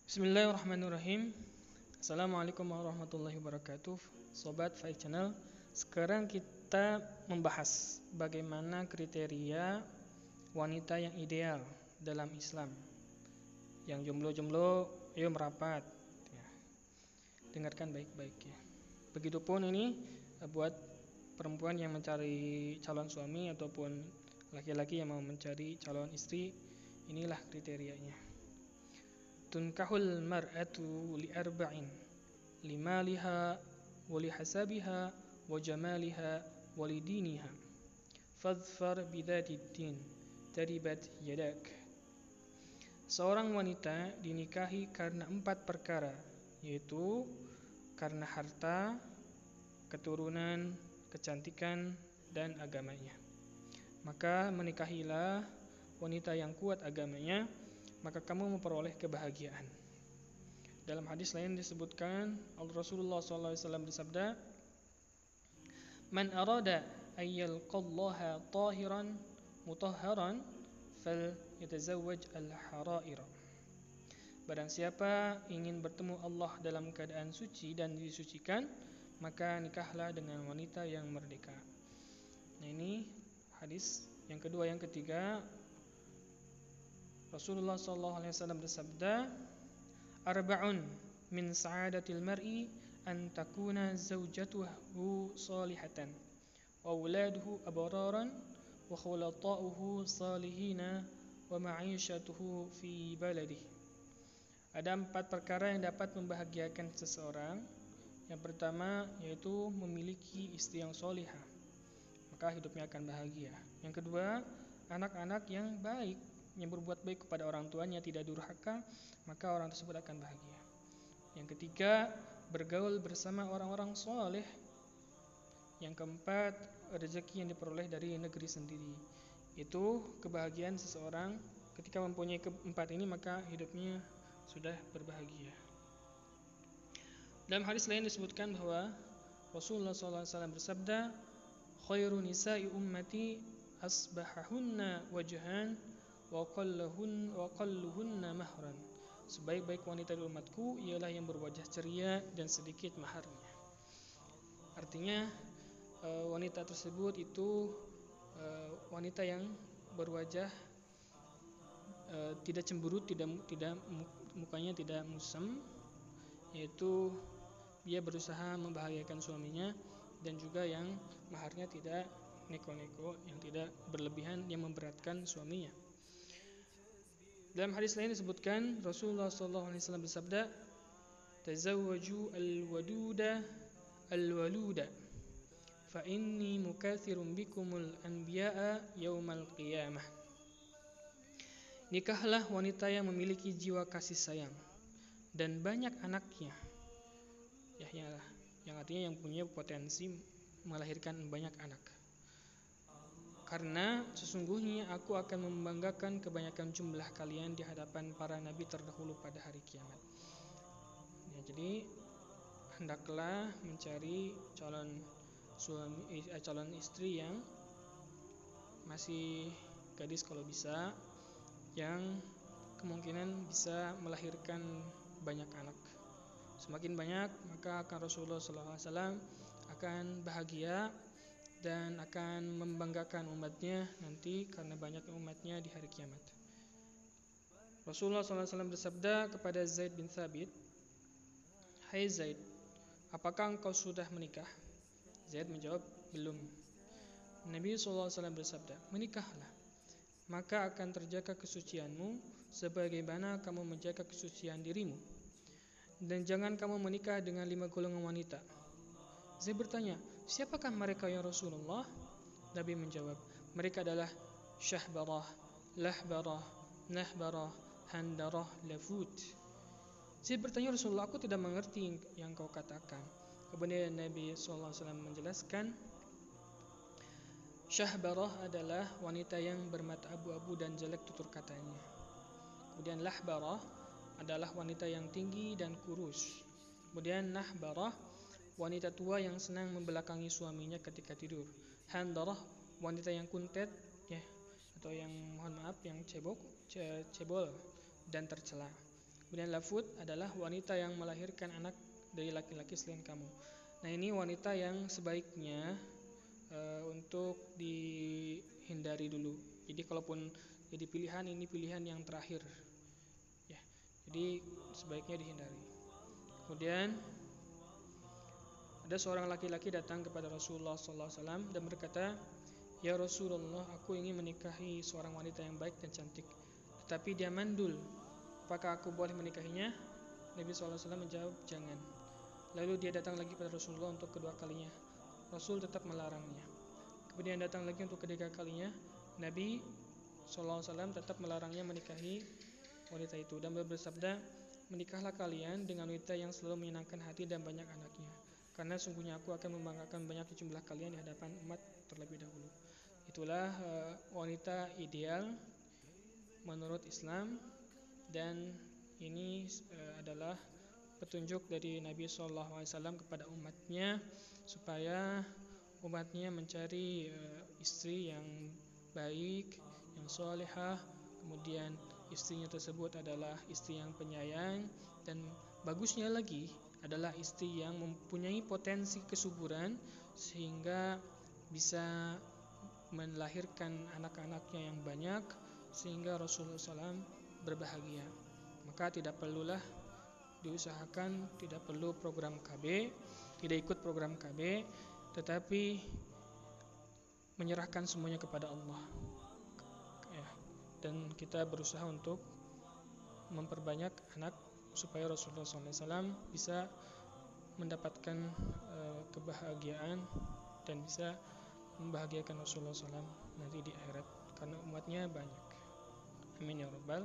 Bismillahirrahmanirrahim. Assalamualaikum warahmatullahi wabarakatuh. Sobat Faik Channel. Sekarang kita membahas bagaimana kriteria wanita yang ideal dalam Islam. Yang jomblo-jomblo, ayo merapat. Ya. Dengarkan baik-baik ya. Begitupun ini buat perempuan yang mencari calon suami ataupun laki-laki yang mau mencari calon istri. Inilah kriterianya. Tunkahul mar'atu li'arba'in limaliha walihasabiha wajamaliha walidiniha fadhfar bidzatiddin taribat yadak. Seorang wanita dinikahi karena 4 perkara, yaitu karena harta, keturunan, kecantikan, dan agamanya. Maka menikahilah wanita yang kuat agamanya, maka kamu memperoleh kebahagiaan. Dalam hadis lain disebutkan, Rasulullah SAW bersabda, "Man arada ayyalqallaha tahiran mutahharan falyatazawwaj al-haraira." Barang siapa ingin bertemu Allah dalam keadaan suci dan disucikan, maka nikahlah dengan wanita yang merdeka. Nah, ini hadis yang kedua. Yang ketiga, Rasulullah SAW bersabda, "Arba'un min sa'adatil mar'i an takuna zawjatuhu salihatan, wa auladuhu abraran, wa khulata'uhu salihina, wa ma'ishatuhu fi baladihi." Ada 4 perkara yang dapat membahagiakan seseorang. Yang pertama yaitu memiliki istri yang solihah, maka hidupnya akan bahagia. Yang kedua, anak-anak yang baik, yang berbuat baik kepada orang tuanya, tidak durhaka, maka orang tersebut akan bahagia. Yang ketiga, bergaul bersama orang-orang soleh. Yang keempat, rezeki yang diperoleh dari negeri sendiri. Itu kebahagiaan seseorang ketika mempunyai keempat ini, maka hidupnya sudah berbahagia. Dalam hadis lain disebutkan bahwa Rasulullah SAW bersabda, "Khairu nisa'i ummati asbahahunna wajhan wa qalluhunna mahran." Sebaik-baik wanita di umatku ialah yang berwajah ceria dan sedikit maharnya. Artinya wanita tersebut itu wanita yang berwajah tidak cemberut, tidak mukanya tidak musam, yaitu dia berusaha membahagiakan suaminya, dan juga yang maharnya tidak neko-neko, yang tidak berlebihan, yang memberatkan suaminya. Dalam hadis lain disebutkan Rasulullah SAW bersabda, "Tazawwaju al-waduda al-waluda, fa inni mukathirun bikumul anbiya'a yaumal qiyamah." Nikahlah wanita yang memiliki jiwa kasih sayang dan banyak anaknya. Yang artinya yang punya potensi melahirkan banyak anak. Karena sesungguhnya aku akan membanggakan kebanyakan jumlah kalian di hadapan para nabi terdahulu pada hari kiamat. Ya, jadi hendaklah mencari calon istri yang masih gadis kalau bisa, yang kemungkinan bisa melahirkan banyak anak. Semakin banyak, maka akan Rasulullah SAW akan bahagia dan akan membanggakan umatnya nanti karena banyak umatnya di hari kiamat. Rasulullah SAW bersabda kepada Zaid bin Thabit, "Hai Zaid, apakah engkau sudah menikah?" Zaid menjawab, "Belum." Nabi SAW bersabda, "Menikahlah, maka akan terjaga kesucianmu sebagaimana kamu menjaga kesucian dirimu. Dan jangan kamu menikah dengan 5 golongan wanita." Zaid bertanya, "Siapakah mereka ya Rasulullah?" Nabi menjawab, "Mereka adalah Syahbarah, Lahbarah, Nahbarah, Handarah, Lafut." Zaid bertanya, "Rasulullah, aku tidak mengerti yang kau katakan." Kemudian Nabi SAW menjelaskan, Syahbarah adalah wanita yang bermata abu-abu dan jelek tutur katanya. Kemudian Lahbarah adalah wanita yang tinggi dan kurus. Kemudian Nahbarah, wanita tua yang senang membelakangi suaminya ketika tidur. Handarah, wanita yang kuntet, atau yang yang cebol dan tercela. Kemudian lafud adalah wanita yang melahirkan anak dari laki-laki selain kamu. Nah, ini wanita yang sebaiknya untuk dihindari dulu. Jadi kalaupun jadi pilihan, ini pilihan yang terakhir ya. Jadi sebaiknya dihindari. Kemudian ada seorang laki-laki datang kepada Rasulullah SAW dan berkata, "Ya Rasulullah, aku ingin menikahi seorang wanita yang baik dan cantik, tetapi dia mandul. Apakah aku boleh menikahinya?" Nabi SAW menjawab, "Jangan." Lalu dia datang lagi pada Rasulullah untuk kedua kalinya. Rasul tetap melarangnya. Kemudian datang lagi untuk ketiga kalinya. Nabi SAW tetap melarangnya menikahi wanita itu dan bersabda, "Menikahlah kalian dengan wanita yang selalu menyenangkan hati dan banyak anaknya, karena sungguhnya aku akan membanggakan banyak jumlah kalian di hadapan umat terlebih dahulu." Itulah wanita ideal menurut Islam, dan ini adalah petunjuk dari Nabi SAW kepada umatnya supaya umatnya mencari istri yang baik, yang solehah, kemudian istrinya tersebut adalah istri yang penyayang, dan bagusnya lagi adalah istri yang mempunyai potensi kesuburan sehingga bisa melahirkan anak-anaknya yang banyak sehingga Rasulullah SAW berbahagia. Maka tidak perlulah diusahakan, tidak perlu program KB, tidak ikut program KB, tetapi menyerahkan semuanya kepada Allah ya. Dan kita berusaha untuk memperbanyak anak supaya Rasulullah SAW bisa mendapatkan kebahagiaan dan bisa membahagiakan Rasulullah SAW nanti di akhirat karena umatnya banyak. Amin ya rabbal